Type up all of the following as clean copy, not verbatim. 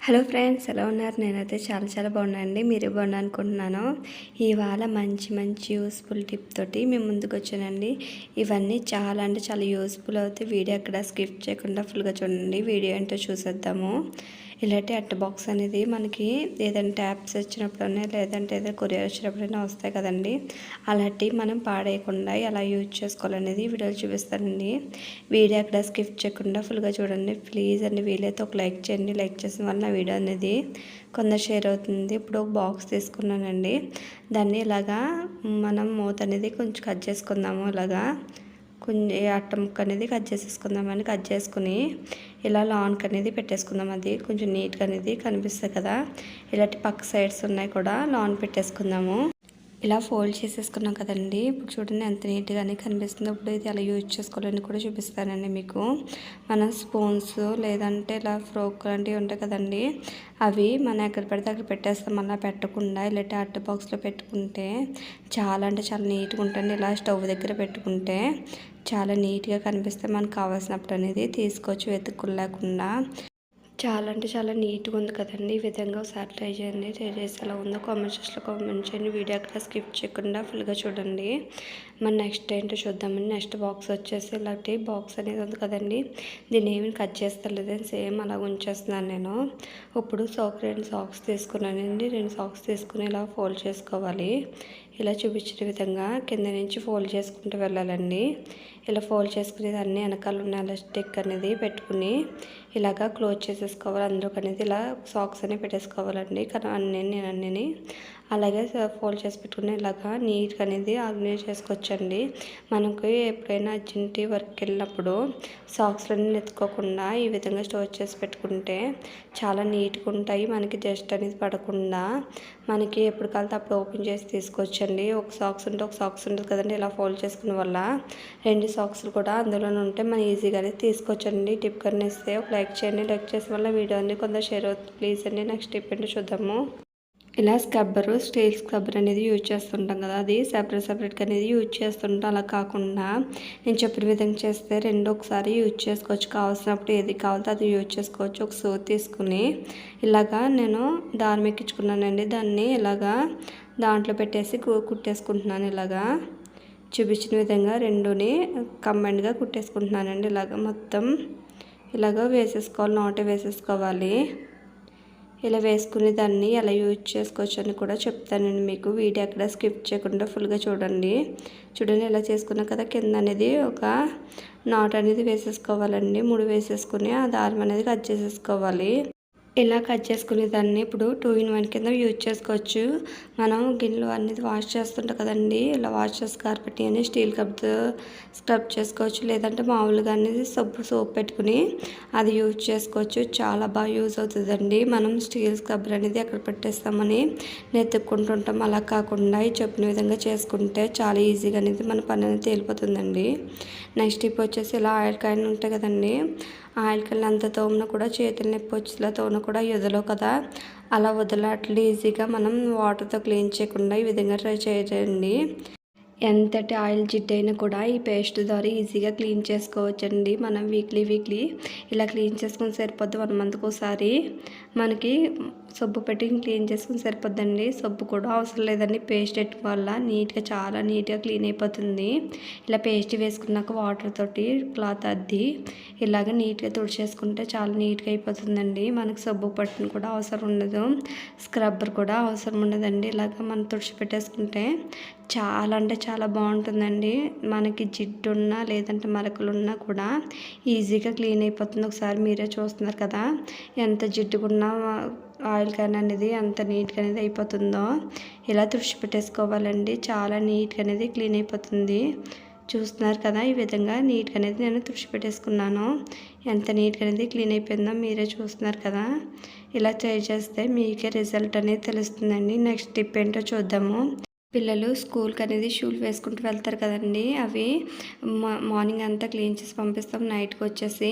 Hello friends, ఎలా ఉన్నారు? నేనైతే చాలా బాగున్నానండి. మీరు బాగున్నా అనుకుంటున్నాను. ఇవాళ మంచి యూస్ఫుల్ టిప్ తోటి మేము ముందుకు వచ్చానండి. ఇవన్నీ చాలా యూస్ఫుల్ అవుతాయి. వీడియో ఎక్కడ స్కిప్ చేయకుండా ఫుల్గా చూడండి. వీడియో ఏంటో చూసేద్దాము. ఇలాంటి అట్ట బాక్స్ అనేది మనకి ఏదైనా ట్యాబ్స్ వచ్చినప్పుడైనా లేదంటే ఏదైనా కొరియర్ వచ్చినప్పుడైనా వస్తాయి కదండి. అలాంటివి మనం పాడేయకుండా ఎలా యూజ్ చేసుకోవాలనేది వీడియోలో చూపిస్తానండి. వీడియో ఎక్కడ స్కిప్ చేయకుండా ఫుల్గా చూడండి ప్లీజ్ అండి. వీలైతే ఒక లైక్ చేయండి. లైక్ చేసిన వల్ల నా వీడియో అనేది కొందరు షేర్ అవుతుంది. ఇప్పుడు ఒక బాక్స్ తీసుకున్నానండి. దాన్ని ఇలాగా మనం మూత అనేది కొంచెం కట్ చేసుకుందాము. ఇలాగా కొంచెం అట్ట ముక్క అనేది కట్ చేసేసుకుందామని కట్ చేసుకుని ఇలా లాన్కి అనేది పెట్టేసుకుందాం. అది కొంచెం నీట్గా అనేది కనిపిస్తుంది కదా. ఇలాంటి పక్క సైడ్స్ ఉన్నాయి కూడా లాన్ పెట్టేసుకుందాము. ఇలా ఫోల్డ్ చేసేసుకున్నాం కదండి. ఇప్పుడు చూడండి ఎంత నీట్గానే కనిపిస్తుంది. ఇప్పుడు ఇది ఎలా యూజ్ చేసుకోవాలని కూడా చూపిస్తానండి మీకు. మన స్పూన్స్ లేదంటే ఇలా ఫ్రోక్ లాంటివి ఉంటాయి కదండి, అవి మనం ఎక్కడ పెడితే అక్కడ పెట్టేస్తాం. అలా పెట్టకుండా ఇలాంటి అట్ట బాక్స్లో పెట్టుకుంటే చాలా నీట్గా ఉంటుంది. ఇలా స్టవ్ దగ్గర పెట్టుకుంటే చాలా నీట్గా కనిపిస్తే మనకు కావాల్సినప్పుడు అనేది తీసుకోవచ్చు వెతుక్కులేకుండా. చాలా నీట్గా ఉంది కదండి. ఈ విధంగా ఒకసారి ట్రై చేయండి. ట్రై చేసి ఎలా ఉందో కామెంట్ సెక్షన్లో కామెంట్ చేయండి. వీడియో అక్కడ స్కిప్ చేయకుండా ఫుల్గా చూడండి. మన నెక్స్ట్ ఏంటో చూద్దామని. నెక్స్ట్ బాక్స్ వచ్చేసి ఇలాంటి బాక్స్ అనేది ఉంది కదండి. దీన్ని ఏమి కట్ చేస్తలేదని సేమ్ అలా ఉంచేస్తున్నాను నేను. ఇప్పుడు రెండు సాక్స్ తీసుకున్నానండి. 2 సాక్స్ తీసుకుని ఇలా ఫోల్డ్ చేసుకోవాలి. ఇలా చూపించిన విధంగా కింద నుంచి ఫోల్డ్ చేసుకుంటూ వెళ్ళాలండి. ఇలా ఫోల్డ్ చేసుకుని దాన్ని వెనకాల ఉన్న ఎలాస్టిక్ అనేది పెట్టుకుని ఇలాగా క్లోజ్ చేసేసుకోవాలి. అందులోకి అనేది ఇలా సాక్స్ అనేవి పెట్టేసుకోవాలండి. కానీ అన్నీ అలాగే ఫోల్డ్ చేసి పెట్టుకుని ఇలాగా నీట్గా అనేది ఆర్గనైజ్ చేసుకోవచ్చండి. మనకు ఎప్పుడైనా అర్జెంట్ వర్క్ వెళ్ళినప్పుడు సాక్స్లన్నీ ఎత్తుకోకుండా ఈ విధంగా స్టోర్ చేసి పెట్టుకుంటే చాలా నీట్గా ఉంటాయి. మనకి డస్ట్ అనేది పడకుండా మనకి ఎప్పుడు కలితే అప్పుడు ఓపెన్ చేసి తీసుకోవచ్చండి. ఒక సాక్స్ ఉంటుంది కదండి. ఇలా ఫోల్డ్ చేసుకునే వల్ల 2 సాక్స్లు కూడా అందులోనే ఉంటే మనం ఈజీగానే తీసుకోవచ్చండి. టిప్ కన్నా ఇస్తే ఒక లైక్ చేయండి. లైక్ చేసే వల్ల వీడియో అన్ని కొందరు షేర్ అవుతుంది ప్లీజ్ అండి. నెక్స్ట్ టిప్ ఏంటో చూద్దాము. ఇలా స్టీల్ స్క్రబ్బర్ అనేది యూజ్ చేస్తుంటాం కదా, అది సపరేట్గా అనేది యూజ్ చేస్తుంటాం. అలా కాకుండా నేను చెప్పిన విధంగా చేస్తే 2 ఒకసారి యూజ్ చేసుకోవచ్చు. కావాల్సినప్పుడు ఏది కావాలో అది యూజ్ చేసుకోవచ్చు. ఒక సూది తీసుకుని ఇలాగా నేను దారం ఎక్కించుకున్నానండి. దాన్ని ఇలాగా దాంట్లో పెట్టేసి కుట్టేసుకుంటున్నాను. ఇలాగా చూపించిన విధంగా 2ని కంబైన్డ్గా కుట్టేసుకుంటున్నానండి. ఇలాగ మొత్తం ఇలాగ వేసేసుకోవాలి, నాటే వేసేసుకోవాలి. ఇలా వేసుకునే దాన్ని ఎలా యూజ్ చేసుకోవచ్చు అని కూడా చెప్తానండి మీకు. వీడియో అక్కడ స్కిప్ చేయకుండా ఫుల్గా చూడండి. ఇలా చేసుకున్నా కదా, కింద అనేది ఒక నాట్ అనేది వేసేసుకోవాలండి. 3 వేసేసుకుని ఆ దారం అనేది కట్ చేసేసుకోవాలి. ఇలా కట్ చేసుకునే దాన్ని ఇప్పుడు 2 in 1 కింద యూజ్ చేసుకోవచ్చు. మనం గిన్నెలు అనేది వాష్ చేస్తుంటాం కదండి. ఇలా వాష్ చేసి కార్పెట్ని అని స్టీల్ కప్తో స్క్రబ్ చేసుకోవచ్చు. లేదంటే మామూలుగా అనేది సోప్ పెట్టుకుని అది యూజ్ చేసుకోవచ్చు. చాలా బాగా యూజ్ అవుతుందండి. మనం స్టీల్ స్క్రబ్బర్ అనేది ఎక్కడ పెట్టేస్తామని నెత్తుక్కుంటుంటాం. అలా కాకుండా ఈ చెప్పిన విధంగా చేసుకుంటే చాలా ఈజీగా అనేది మన పని అనేది తేలిపోతుందండి. నెక్స్ట్ ఇప్పుడు వచ్చేసి ఇలా ఆయిల్ కాయిన్ ఉంటాయి కదండి. ఆయిల్ కల్ని అంత తోమిన కూడా చేతులు నొప్పి వచ్చేలా తోమిన కూడా వదలవు కదా. అలా వదలట్లు ఈజీగా మనం వాటర్తో క్లీన్ చేయకుండా ఈ విధంగా ట్రై చేయండి. ఎంతటి ఆయిల్ జిడ్డు అయినా కూడా ఈ పేస్ట్ ద్వారా ఈజీగా క్లీన్ చేసుకోవచ్చండి. మనం వీక్లీ ఇలా క్లీన్ చేసుకుని సరిపోద్ది. 1 monthకి ఒకసారి మనకి సబ్బు పెట్టి క్లీన్ చేసుకుని సరిపోద్దండి. సబ్బు కూడా అవసరం లేదండి. పేస్ట్ పెట్టడం వల్ల చాలా నీట్గా క్లీన్ అయిపోతుంది. ఇలా పేస్ట్ వేసుకున్నాక వాటర్ తోటి క్లాత్ అద్ది ఇలాగ నీట్గా తుడిచేసుకుంటే చాలా నీట్గా అయిపోతుందండి. మనకు సబ్బు పట్టిన కూడా అవసరం ఉండదు, స్క్రబ్బర్ కూడా అవసరం ఉండదండి. ఇలాగ మనం తుడిచిపెట్టేసుకుంటే చాలా బాగుంటుందండి. మనకి జిడ్డు ఉన్నా లేదంటే మరకలున్నా కూడా ఈజీగా క్లీన్ అయిపోతుంది. ఒకసారి మీరే చూస్తున్నారు కదా ఎంత జిడ్డుగున్నా ఆయిల్ క్యాన్ అనేది ఎంత నీట్గా అనేది అయిపోతుందో. ఇలా తుడిచిపెట్టేసుకోవాలండి. చాలా నీట్గా అనేది క్లీన్ అయిపోతుంది. చూస్తున్నారు కదా, ఈ విధంగా నీట్గా అనేది నేను తుడిచిపెట్టేసుకున్నాను. ఎంత నీట్గా అనేది క్లీన్ అయిపోయిందో మీరే చూస్తున్నారు కదా. ఇలా ట్రై చేస్తే మీకే రిజల్ట్ అనేది తెలుస్తుందండి. నెక్స్ట్ టిప్ ఏంటో చూద్దాము. పిల్లలు స్కూల్కి అనేది షూలు వేసుకుంటూ వెళ్తారు కదండి. అవి మార్నింగ్ అంతా క్లీన్ చేసి పంపిస్తాం. నైట్కి వచ్చేసి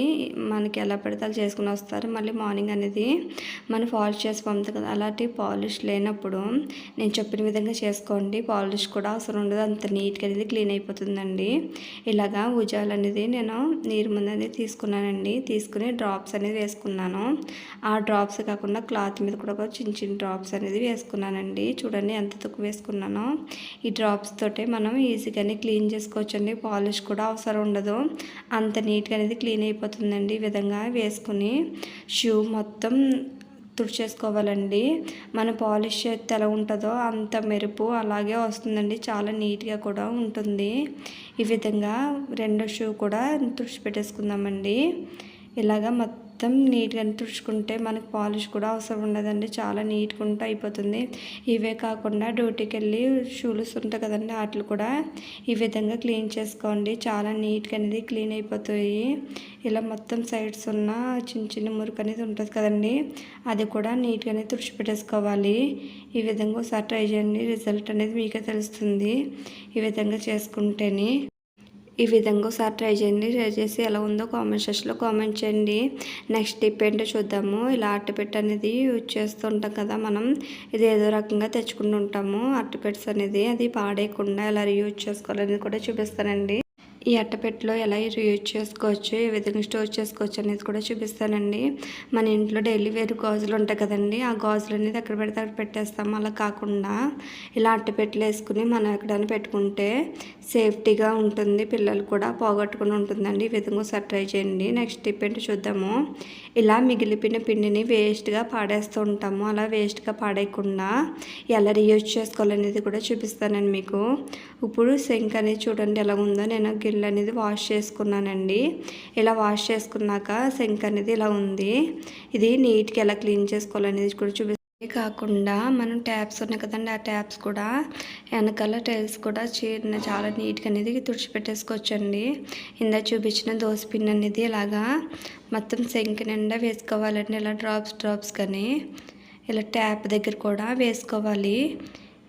మనకి ఎలా పడితే అలా చేసుకుని వస్తారు. మళ్ళీ మార్నింగ్ అనేది మనం పాలిష్ చేసి పంపుతాం కదా. అలాంటి పాలిష్ లేనప్పుడు నేను చెప్పిన విధంగా చేసుకోండి. పాలిష్ కూడా అవసరం ఉండదు, అంత నీట్గా అనేది క్లీన్ అయిపోతుందండి. ఇలాగా ఉజాలు అనేది నేను నీరు ముందు అనేది తీసుకున్నానండి. తీసుకుని డ్రాప్స్ అనేది వేసుకున్నాను. ఆ డ్రాప్స్ కాకుండా క్లాత్ మీద కూడా చిన్న చిన్న డ్రాప్స్ అనేది వేసుకున్నానండి. చూడండి ఎంత తక్కువ వేసుకున్నానో. ఈ డ్రాప్స్ తోటే మనం ఈజీగానే క్లీన్ చేసుకోవచ్చండి. పాలిష్ కూడా అవసరం ఉండదు, అంత నీట్గా అనేది క్లీన్ అయిపోతుందండి. ఈ విధంగా వేసుకుని షూ మొత్తం తుడిచేసుకోవాలండి. మన పాలిష్ చేస్తే ఎలా ఉంటుందో అంత మెరుపు అలాగే వస్తుందండి. చాలా నీట్గా కూడా ఉంటుంది. ఈ విధంగా రెండో షూ కూడా తుడిచిపెట్టేసుకుందామండి. ఇలాగా మొత్తం నీట్గా తుడుచుకుంటే మనకు పాలిష్ కూడా అవసరం ఉండదండి. చాలా నీట్గా ఉంటే అయిపోతుంది. ఇవే కాకుండా డ్యూటీకి వెళ్ళి షూస్ ఉంటాయి కదండి, వాటిని కూడా ఈ విధంగా క్లీన్ చేసుకోండి. చాలా నీట్గా అనేది క్లీన్ అయిపోతాయి. ఇలా మొత్తం సైడ్స్ ఉన్న చిన్న చిన్న మురికి అనేది ఉంటుంది కదండి, అది కూడా నీట్గా అనేది తుడిచిపెట్టేసుకోవాలి. ఈ విధంగా ఒకసారి ట్రై చేయండి, రిజల్ట్ అనేది మీకే తెలుస్తుంది. ఈ విధంగా చేసుకుంటేనే ఈ విధంగా ఒకసారి ట్రై చేయండి. ట్రై చేసి ఎలా ఉందో కామెంట్ సెక్షన్లో కామెంట్ చేయండి. నెక్స్ట్ టిప్ ఏంటో చూద్దాము. ఇలా అట్టపెట్టు అనేది యూజ్ చేస్తుంటాం కదా మనం, ఇది ఏదో రకంగా తెచ్చుకుంటూ ఉంటాము. అట్టపెట్స్ అనేది అది పాడేయకుండా ఎలా యూజ్ చేసుకోవాలనేది కూడా చూపిస్తానండి. ఈ అట్టపెట్టెలో ఎలా యూజ్ చేసుకోవచ్చు, ఏ విధంగా స్టోర్ చేసుకోవచ్చు అనేది కూడా చూపిస్తానండి. మన ఇంట్లో డైలీ వేరు గాజులు ఉంటాయి కదండి, ఆ గాజులు అనేది ఎక్కడ పెడితే అక్కడ పెట్టేస్తాము. అలా కాకుండా ఇలా అట్టపెట్టెలు వేసుకుని మనం ఎక్కడైనా పెట్టుకుంటే సేఫ్టీగా ఉంటుంది. పిల్లలు కూడా పోగొట్టుకుని ఉంటుందండి. ఈ విధంగా ఒకసారి ట్రై చేయండి. నెక్స్ట్ టిప్ ఏంటో చూద్దాము. ఇలా మిగిలిపోయిన పిండిని వేస్ట్గా పాడేస్తూ ఉంటాము. అలా వేస్ట్గా పాడేయకుండా ఎలా రీయూజ్ చేసుకోవాలనేది కూడా చూపిస్తానండి మీకు. ఇప్పుడు సింక్ అనేది చూడండి ఎలా ఉందో. నేను గిన్నె అనేది వాష్ చేసుకున్నానండి. ఇలా వాష్ చేసుకున్నాక సింక్ అనేది ఇలా ఉంది. ఇది నీట్గా ఎలా క్లీన్ చేసుకోవాలనేది కూడా చూపిస్తాను. కాకుండా మనం ట్యాప్స్ ఉన్నాయి కదండి, ఆ ట్యాప్స్ కూడా వెనకాల టైల్స్ కూడా చాలా నీట్గా అనేది తుడిచిపెట్టేసుకోవచ్చండి. ఇందా చూపించిన దోసపిన్ అనేది ఇలాగా మొత్తం సింక్ నిండా వేసుకోవాలండి. ఇలా డ్రాప్స్ కానీ ఇలా ట్యాప్ దగ్గర కూడా వేసుకోవాలి.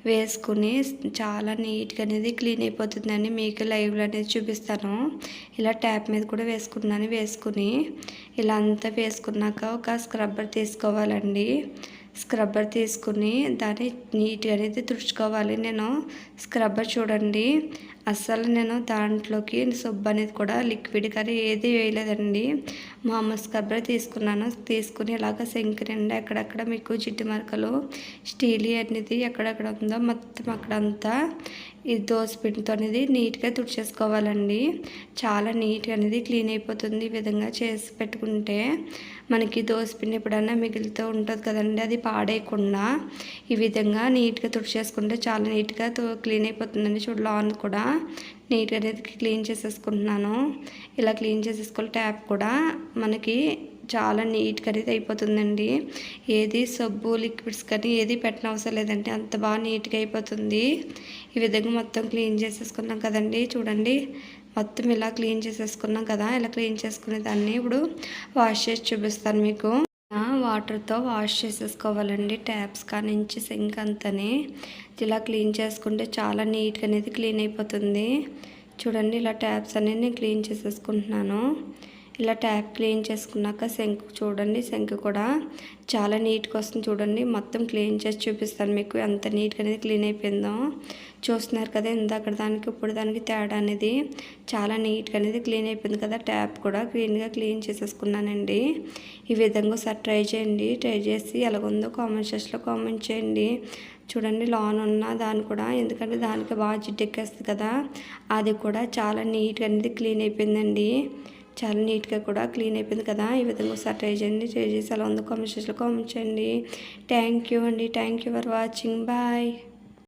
వేసుకుని చాలా నీట్గా అనేది క్లీన్ అయిపోతుందని మీకు లైవ్లో అనేది చూపిస్తాను. ఇలా ట్యాప్ మీద కూడా వేసుకుని ఇలా అంతా వేసుకున్నాక ఒక స్క్రబ్బర్ తీసుకోవాలండి. స్క్రబ్బర్ తీసుకుని దాన్ని నీట్గా అనేది తుడుచుకోవాలి. నేను స్క్రబ్బర్ చూడండి అస్సలు నేను దాంట్లోకి సబ్బు అనేది కూడా లిక్విడ్ కానీ ఏది వేయలేదండి. మామూలు స్క్రబ్బర్ తీసుకుని ఇలాగ సింక్ నిండా ఎక్కడెక్కడ మీకు జిడ్డు మరకలు స్టీల్ అనేది ఎక్కడెక్కడ ఉందో మొత్తం అక్కడంతా ఈ దోసపిండితో అనేది నీట్గా తుడిచేసుకోవాలండి. చాలా నీట్గా అనేది క్లీన్ అయిపోతుంది. ఈ విధంగా చేసి పెట్టుకుంటే మనకి దోసపిండి ఎప్పుడన్నా మిగులుతూ ఉంటుంది కదండి, అది పాడేయకుండా ఈ విధంగా నీట్గా తుడిచేసుకుంటే చాలా నీట్గా క్లీన్ అయిపోతుందండి. చూడ లాన్ కూడా నీట్గా అనేది క్లీన్ చేసేసుకుంటున్నాను. ఇలా క్లీన్ చేసేసుకోవాలి. ట్యాప్ కూడా మనకి చాలా నీట్గా అనేది అయిపోతుందండి. ఏది సబ్బు లిక్విడ్స్ కానీ ఏది పెట్టిన అవసరం లేదండి, అంత బాగా నీట్గా అయిపోతుంది. ఈ విధంగా మొత్తం క్లీన్ చేసేసుకున్నాం కదండి. చూడండి మొత్తం ఇలా క్లీన్ చేసేసుకున్నాం కదా. ఇలా క్లీన్ చేసుకునే దాన్ని ఇప్పుడు వాష్ చేసి చూపిస్తాను మీకు. వాటర్తో వాష్ చేసేసుకోవాలండి ట్యాప్స్ కానించి సింక్ అంతని. ఇలా క్లీన్ చేసుకుంటే చాలా నీట్గా అనేది క్లీన్ అయిపోతుంది. చూడండి ఇలా ట్యాప్స్ అనేది నేను క్లీన్ చేసేసుకుంటున్నాను. ఇలా ట్యాప్ క్లీన్ చేసుకున్నాక సింక్ చూడండి, సింక్ కూడా చాలా నీట్గా వస్తుంది. చూడండి మొత్తం క్లీన్ చేసి చూపిస్తాను మీకు ఎంత నీట్గా అనేది క్లీన్ అయిపోయిందో. చూస్తున్నారు కదా ఇందాక దానికి ఇప్పుడు దానికి తేడా అనేది చాలా నీట్గా అనేది క్లీన్ అయిపోయింది కదా. ట్యాప్ కూడా క్లీన్ చేసేసుకున్నానండి. ఈ విధంగా ఒకసారి ట్రై చేయండి. ట్రై చేసి ఎలాగుందో కామెంట్ సెక్షన్లో కామెంట్ చేయండి. చూడండి లాన్ ఉన్న దాన్ని కూడా, ఎందుకంటే దానికి బాగా జిడ్డెక్కేస్తుంది కదా, అది కూడా చాలా నీట్గా అనేది క్లీన్ అయిపోయిందండి. చాలా నీట్గా కూడా క్లీన్ అయిపోయింది కదా. ఈ విధంగా ఒకసారి ట్రై చేయండి. ట్రై చేసి అలా ఉందో కామెంట్ సెక్షన్లో కామెంట్ చేయండి. థ్యాంక్ యూ అండి. Thank you for watching. Bye.